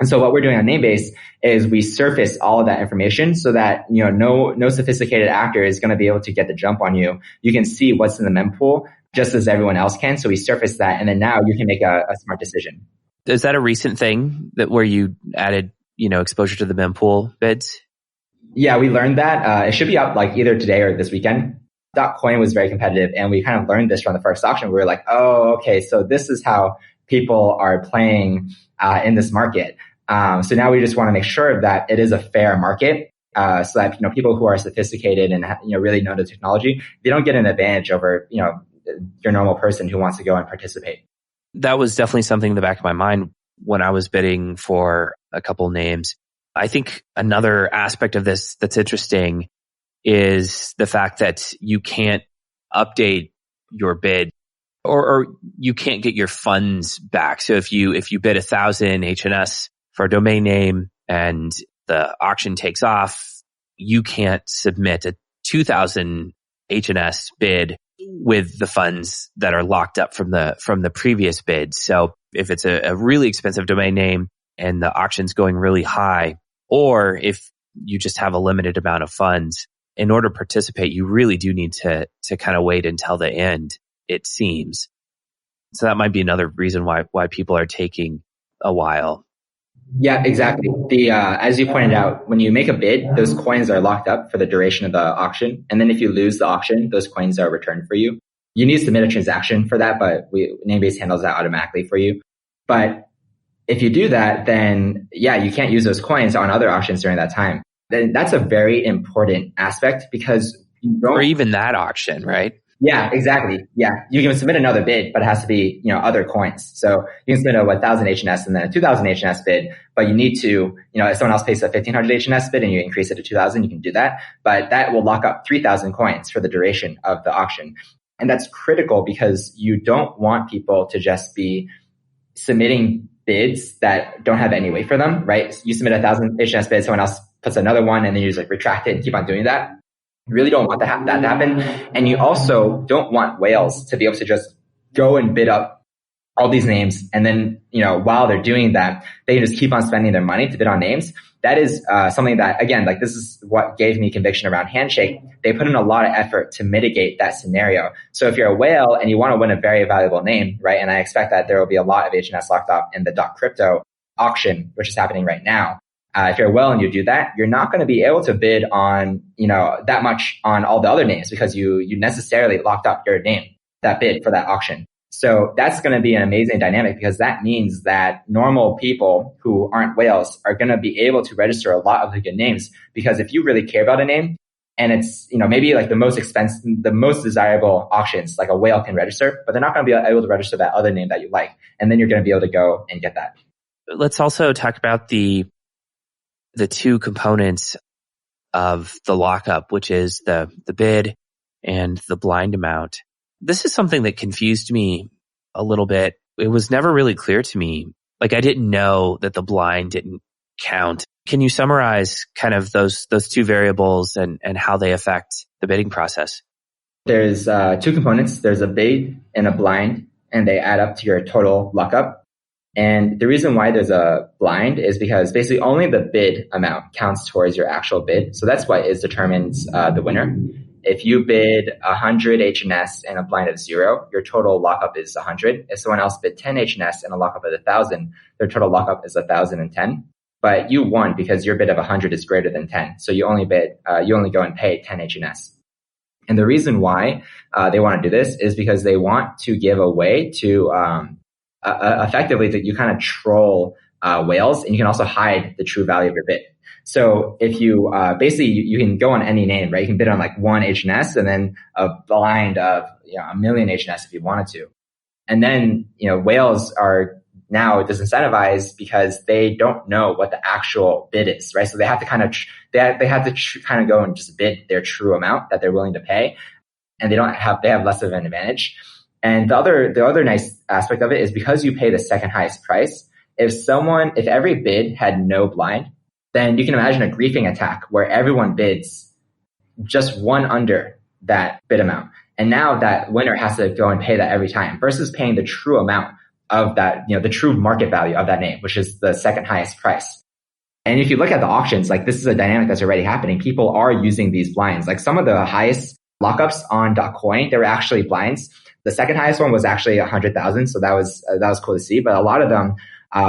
And so what we're doing on Namebase is we surface all of that information so that, no sophisticated actor is going to be able to get the jump on you. You can see what's in the mempool just as everyone else can. So we surface that, and then now you can make a smart decision. Is that a recent thing where you added, exposure to the mempool bids? Yeah, we learned that. It should be up like either today or this weekend. Coin was very competitive, and we kind of learned this from the first auction. We were like, oh, okay, so this is how people are playing in this market. So now we just want to make sure that it is a fair market. So that, people who are sophisticated and, really know the technology, they don't get an advantage over, your normal person who wants to go and participate. That was definitely something in the back of my mind when I was bidding for a couple names. I think another aspect of this that's interesting is the fact that you can't update your bid or you can't get your funds back. So if you bid 1,000 HNS for a domain name and the auction takes off, you can't submit a 2,000 HNS bid with the funds that are locked up from the previous bid. So if it's a really expensive domain name and the auction's going really high, or if you just have a limited amount of funds, in order to participate, you really do need to kind of wait until the end, it seems. So that might be another reason why people are taking a while. Yeah, exactly. As you pointed out, when you make a bid, those coins are locked up for the duration of the auction. And then if you lose the auction, those coins are returned for you. You need to submit a transaction for that, but Namebase handles that automatically for you. But if you do that, then you can't use those coins on other auctions during that time. Then that's a very important aspect because you don't... Or even that auction, right? Yeah, exactly. Yeah. You can submit another bid, but it has to be, other coins. So you can submit a 1,000 HNS and then a 2,000 HNS bid, but you need to, if someone else pays a 1,500 HNS bid and you increase it to 2,000, you can do that. But that will lock up 3,000 coins for the duration of the auction. And that's critical because you don't want people to just be submitting bids that don't have any weight for them, right? You submit 1,000 HNS bids, someone else puts another one, and then you just retract it and keep on doing that. You really don't want that to happen. And you also don't want whales to be able to just go and bid up all these names. And then, while they're doing that, they just keep on spending their money to bid on names. That is something that, again, like this is what gave me conviction around Handshake. They put in a lot of effort to mitigate that scenario. So if you're a whale and you want to win a very valuable name, right? And I expect that there will be a lot of HNS locked up in the .crypto auction, which is happening right now. If you're a whale and you do that, you're not going to be able to bid on, that much on all the other names because you necessarily locked up your name, that bid for that auction. So that's going to be an amazing dynamic because that means that normal people who aren't whales are going to be able to register a lot of the good names because if you really care about a name and it's, maybe like the most expensive, the most desirable auctions, like a whale can register, but they're not going to be able to register that other name that you like. And then you're going to be able to go and get that. Let's also talk about the two components of the lockup, which is the bid and the blind amount. This is something that confused me a little bit. It was never really clear to me. Like I didn't know that the blind didn't count. Can you summarize kind of those two variables and how they affect the bidding process? There's two components. There's a bid and a blind, and they add up to your total lockup. And the reason why there's a blind is because basically only the bid amount counts towards your actual bid. So that's what determines the winner. If you bid 100 HNS and a blind of 0, your total lockup is 100. If someone else bid 10 HNS and a lockup of 1,000, their total lockup is 1,010. But you won because your bid of 100 is greater than 10. So you only go and pay 10 HNS. And the reason why they want to do this is because they want to give a way to effectively that you kind of troll whales, and you can also hide the true value of your bid. So if you basically you can go on any name, right? You can bid on like one HNS and then a blind of a million HNS if you wanted to. And then whales are now disincentivized because they don't know what the actual bid is, right? So they have to kind of kind of go and just bid their true amount that they're willing to pay, and they have less of an advantage. And the other nice aspect of it is because you pay the second highest price. If every bid had no blind, then you can imagine a griefing attack where everyone bids just one under that bid amount. And now that winner has to go and pay that every time versus paying the true amount of that, the true market value of that name, which is the second highest price. And if you look at the auctions, like this is a dynamic that's already happening. People are using these blinds. Like some of the highest lockups on .coin, they were actually blinds. The second highest one was actually 100,000. So that was cool to see. But a lot of them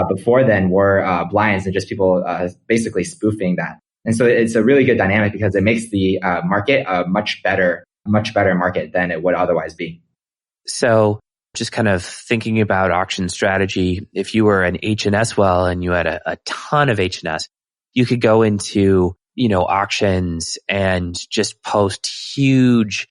before then were blinds and just people basically spoofing that. And so it's a really good dynamic because it makes the market a much better market than it would otherwise be. So just kind of thinking about auction strategy, if you were an HNS well and you had a ton of HNS, you could go into, auctions and just post huge,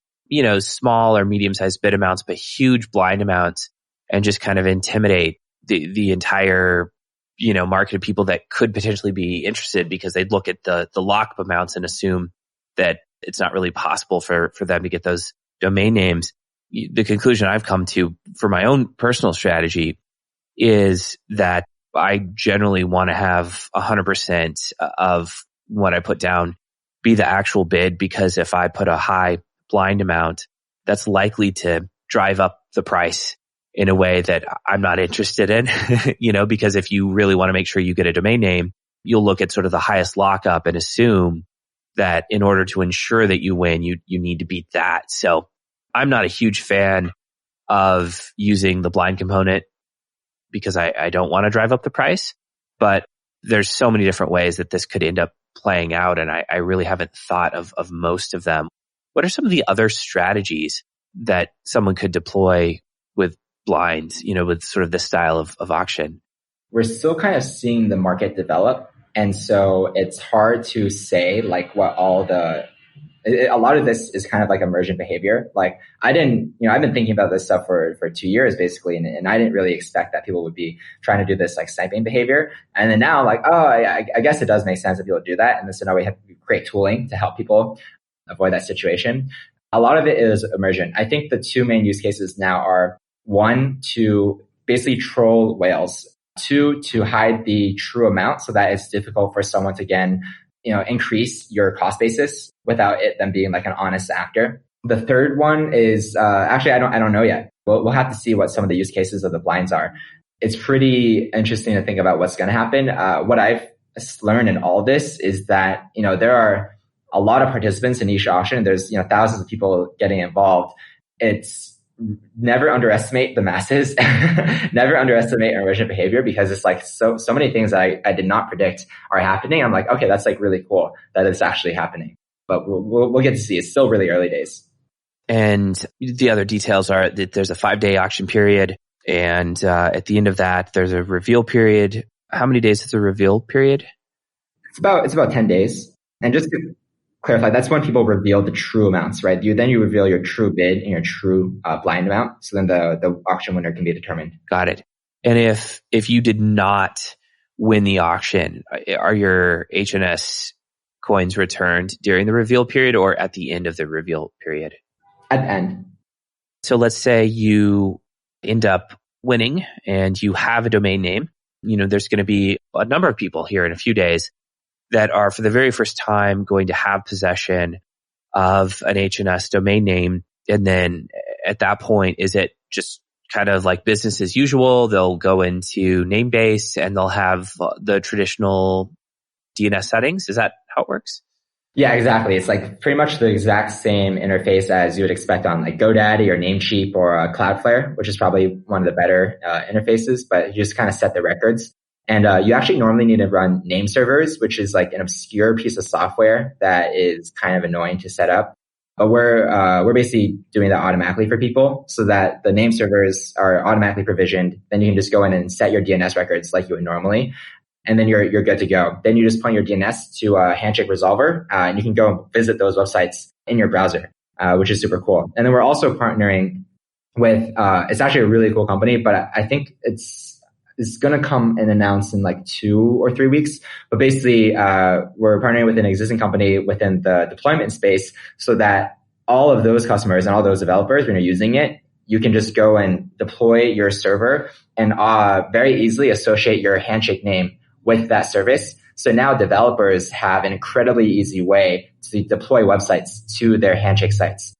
small or medium-sized bid amounts, but huge blind amounts, and just kind of intimidate the entire, market of people that could potentially be interested because they'd look at the lockup amounts and assume that it's not really possible for them to get those domain names. The conclusion I've come to for my own personal strategy is that I generally want to have 100% of what I put down be the actual bid, because if I put a high blind amount, that's likely to drive up the price in a way that I'm not interested in, because if you really want to make sure you get a domain name, you'll look at sort of the highest lockup and assume that in order to ensure that you win, you need to beat that. So I'm not a huge fan of using the blind component because I don't want to drive up the price, but there's so many different ways that this could end up playing out, and I really haven't thought of most of them. What are some of the other strategies that someone could deploy with blinds, with sort of this style of auction? We're still kind of seeing the market develop, and so it's hard to say like what a lot of this is kind of like emergent behavior. Like I've been thinking about this stuff for 2 years basically, and I didn't really expect that people would be trying to do this like sniping behavior. And then now like, I guess it does make sense that people do that. And so now we have to create tooling to help people avoid that situation. A lot of it is emergent. I think the two main use cases now are, one, to basically troll whales, two, to hide the true amount so that it's difficult for someone to again, increase your cost basis without them being like an honest actor. The third one is actually I don't know yet. We'll have to see what some of the use cases of the blinds are. It's pretty interesting to think about what's going to happen. What I've learned in all this is that there are a lot of participants in each auction. There's thousands of people getting involved. It's never underestimate the masses, never underestimate emergent behavior, because it's like so many things that I did not predict are happening. I'm like, okay, that's like really cool that it's actually happening, but we'll get to see. It's still really early days. And the other details are that there's a 5-day auction period, and at the end of that, there's a reveal period. How many days is the reveal period? It's about 10 days. And just to clarify, that's when people reveal the true amounts, right? Then you reveal your true bid and your true blind amount. So then the auction winner can be determined. Got it. And if you did not win the auction, are your HNS coins returned during the reveal period or at the end of the reveal period? At the end. So let's say you end up winning and you have a domain name. There's going to be a number of people here in a few days that are for the very first time going to have possession of an HNS domain name. And then at that point, is it just kind of like business as usual? They'll go into Namebase and they'll have the traditional DNS settings. Is that how it works? Yeah, exactly. It's like pretty much the exact same interface as you would expect on like GoDaddy or Namecheap or Cloudflare, which is probably one of the better interfaces, but you just kind of set the records. And you actually normally need to run name servers, which is like an obscure piece of software that is kind of annoying to set up. But we're basically doing that automatically for people so that the name servers are automatically provisioned. Then you can just go in and set your DNS records like you would normally. And then you're good to go. Then you just point your DNS to a Handshake resolver, and you can go visit those websites in your browser, which is super cool. And then we're also partnering with, it's actually a really cool company, but I think it's going to come and announce in like 2 or 3 weeks. But basically, we're partnering with an existing company within the deployment space so that all of those customers and all those developers, when you're using it, you can just go and deploy your server and very easily associate your Handshake name with that service. So now developers have an incredibly easy way to deploy websites to their Handshake sites.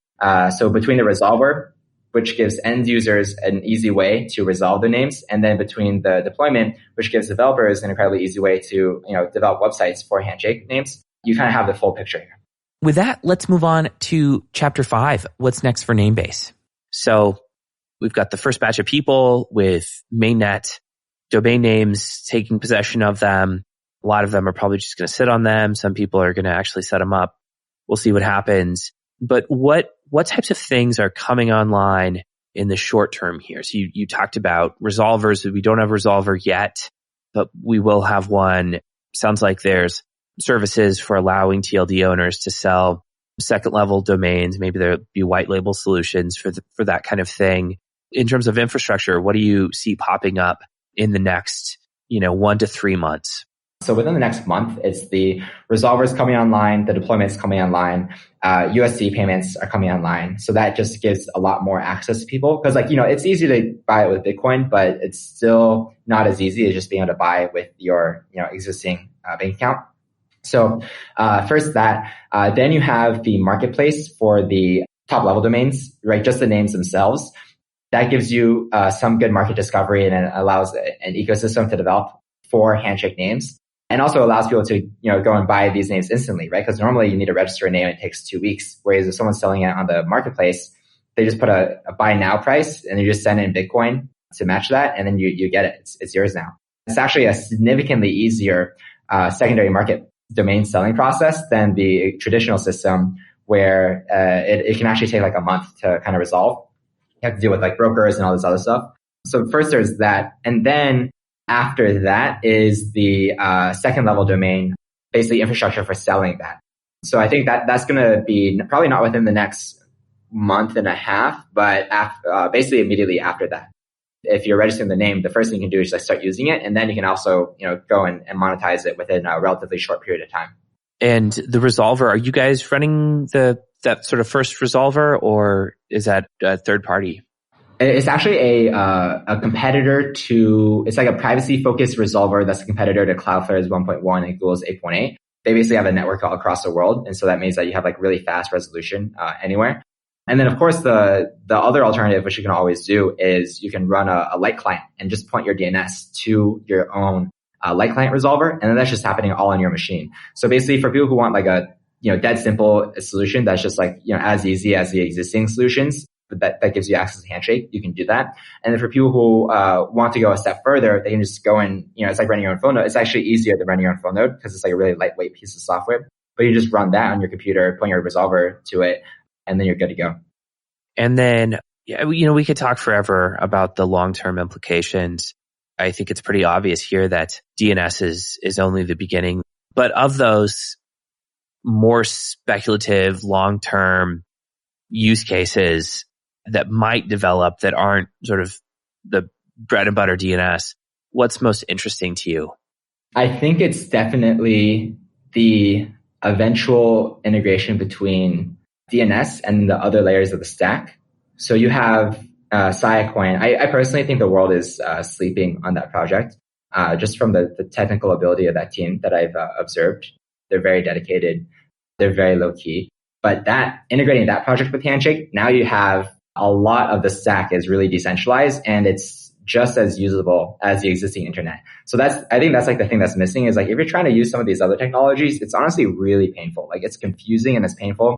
So between the resolver, which gives end users an easy way to resolve their names, and then between the deployment, which gives developers an incredibly easy way to develop websites for Handshake names, you kind of have the full picture here. With that, let's move on to Chapter 5. What's next for Namebase? So we've got the first batch of people with mainnet domain names, taking possession of them. A lot of them are probably just going to sit on them. Some people are going to actually set them up. We'll see what happens. But what types of things are coming online in the short term here? So you talked about resolvers. We don't have a resolver yet, but we will have one. Sounds like there's services for allowing TLD owners to sell second level domains. Maybe there'll be white label solutions for that kind of thing. In terms of infrastructure, what do you see popping up in the next 1 to 3 months? So within the next month, it's the resolvers coming online, the deployments coming online, USD payments are coming online. So that just gives a lot more access to people. Because it's easy to buy it with Bitcoin, but it's still not as easy as just being able to buy it with your existing bank account. So first that, then you have the marketplace for the top level domains, right? Just the names themselves. That gives you some good market discovery, and it allows an ecosystem to develop for Handshake names, and also allows people to go and buy these names instantly, right? Because normally you need to register a name, and it takes 2 weeks. Whereas if someone's selling it on the marketplace, they just put a buy now price, and you just send in Bitcoin to match that, and then you get it. It's yours now. It's actually a significantly easier secondary market domain selling process than the traditional system, where it can actually take like a month to kind of resolve. You have to deal with like brokers and all this other stuff. So first there's that. And then after that is the second level domain, basically infrastructure for selling that. So I think that's going to be probably not within the next month and a half, but basically immediately after that. If you're registering the name, the first thing you can do is just start using it. And then you can also go and monetize it within a relatively short period of time. And the resolver, are you guys running that sort of first resolver, or is that a third party? It's actually a competitor to, it's like a privacy focused resolver that's a competitor to Cloudflare's 1.1 and Google's 8.8. They basically have a network all across the world. And so that means that you have like really fast resolution anywhere. And then of course the other alternative, which you can always do, is you can run a light client and just point your DNS to your own light client resolver. And then that's just happening all on your machine. So basically for people who want like a dead simple solution that's just like as easy as the existing solutions, but that gives you access to Handshake, you can do that. And then for people who want to go a step further, they can just go and it's like running your own phone node. It's actually easier than running your own phone node because it's like a really lightweight piece of software. But you just run that on your computer, point your resolver to it, and then you're good to go. And then we could talk forever about the long-term implications. I think it's pretty obvious here that DNS is only the beginning. But of those more speculative, long-term use cases that might develop that aren't sort of the bread and butter DNS, what's most interesting to you? I think it's definitely the eventual integration between DNS and the other layers of the stack. So you have Siacoin. I personally think the world is sleeping on that project, just from the technical ability of that team that I've observed. They're very dedicated. They're very low key. But integrating that project with Handshake, now you have a lot of the stack is really decentralized, and it's just as usable as the existing internet. So I think that's like the thing that's missing is like, if you're trying to use some of these other technologies, it's honestly really painful. Like it's confusing and it's painful.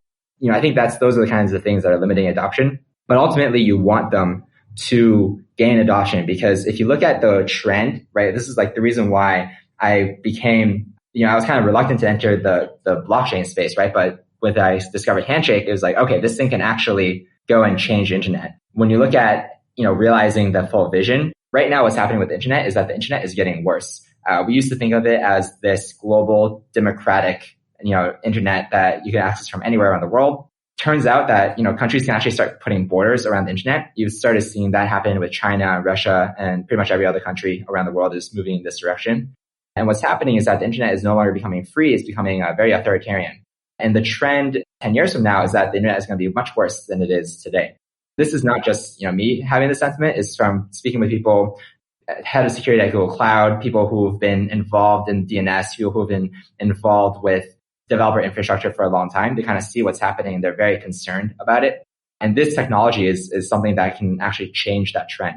I think those are the kinds of things that are limiting adoption. But ultimately you want them to gain adoption, because if you look at the trend, right, this is like the reason why I became, I was kind of reluctant to enter the blockchain space, right? But when I discovered Handshake, it was like, okay, this thing can actually go and change the internet. When you look at, realizing the full vision, right now what's happening with the internet is that the internet is getting worse. We used to think of it as this global democratic, internet that you can access from anywhere around the world. Turns out that, countries can actually start putting borders around the internet. You've started seeing that happen with China, Russia, and pretty much every other country around the world is moving in this direction. And what's happening is that the internet is no longer becoming free. It's becoming very authoritarian. And the trend 10 years from now is that the internet is going to be much worse than it is today. This is not just, me having this sentiment. It's from speaking with people, head of security at Google Cloud, people who've been involved in DNS, people who've been involved with developer infrastructure for a long time. They kind of see what's happening and they're very concerned about it. And this technology is something that can actually change that trend.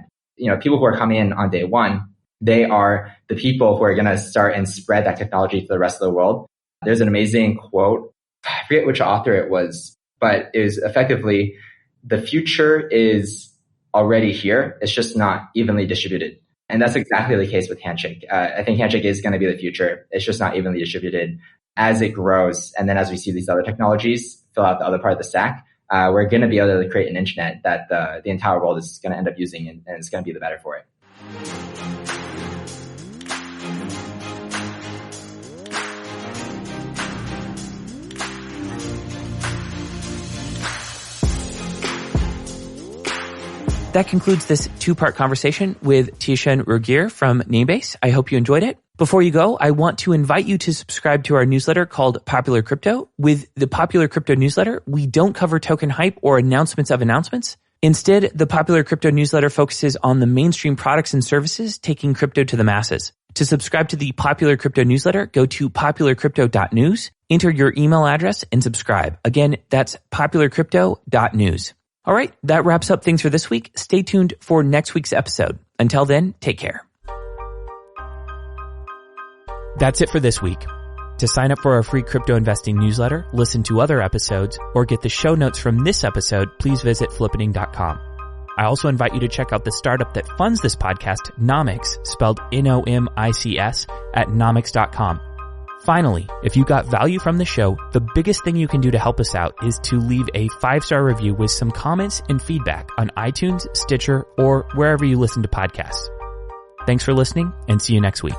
People who are coming in on day one, they are the people who are going to start and spread that technology to the rest of the world. There's an amazing quote. I forget which author it was, but it was effectively, the future is already here. It's just not evenly distributed. And that's exactly the case with Handshake. I think Handshake is going to be the future. It's just not evenly distributed. As it grows, and then as we see these other technologies fill out the other part of the stack, we're going to be able to create an internet that the entire world is going to end up using, and it's going to be the better for it. That concludes this two-part conversation with Tieshun Roquerre from Namebase. I hope you enjoyed it. Before you go, I want to invite you to subscribe to our newsletter called Popular Crypto. With the Popular Crypto newsletter, we don't cover token hype or announcements of announcements. Instead, the Popular Crypto newsletter focuses on the mainstream products and services taking crypto to the masses. To subscribe to the Popular Crypto newsletter, go to popularcrypto.news, enter your email address, and subscribe. Again, that's popularcrypto.news. All right, that wraps up things for this week. Stay tuned for next week's episode. Until then, take care. That's it for this week. To sign up for our free crypto investing newsletter, listen to other episodes, or get the show notes from this episode, please visit flippening.com. I also invite you to check out the startup that funds this podcast, Nomics, spelled Nomics, at nomics.com. Finally, if you got value from the show, the biggest thing you can do to help us out is to leave a 5-star review with some comments and feedback on iTunes, Stitcher, or wherever you listen to podcasts. Thanks for listening, and see you next week.